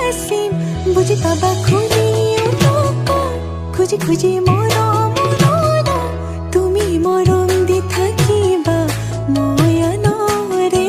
কাছিম বুজি পাবা খুলি খুজি খুজি মৰম তুমি মৰম দি থাকিবা মই আনৰে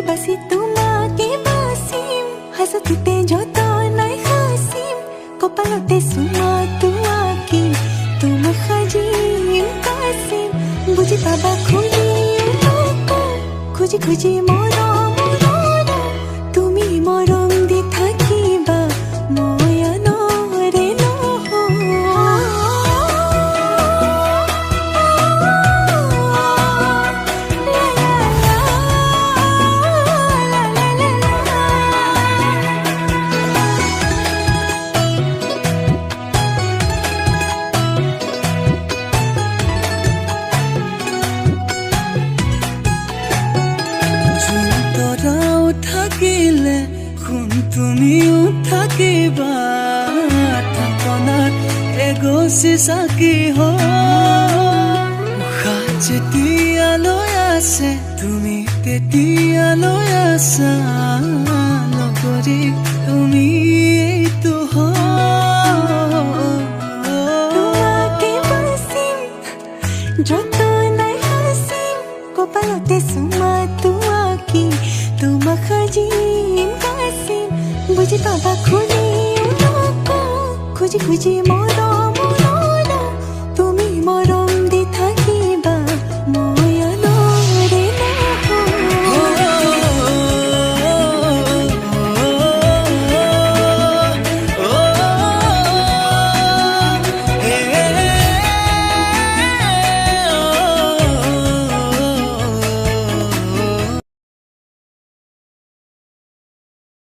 বাসি তোমাকে বাসিম হাসতে যতনাই হাসিম কপালতে সুমা তোমাকে তোমা সাজিম কাছিম বুজি পাবা খুলি খুজি খুজি মৰম তুমি মৰম দি থাকিবা মই আনৰে থাকিলে শুন তুমিও থাকিবা থাপনাত এগছি চাকি উশাহ যেতিয়ালৈ আছে তুমি তেতিয়ালৈ আছা লগৰী তুমি এইটো তোমাকে বাচিম যতনাই হাচিম কপালতে চুমা তোমাকে তোমা সাজিম কাছিম বুজি পাবা খুলি খুজি খুজি মৰম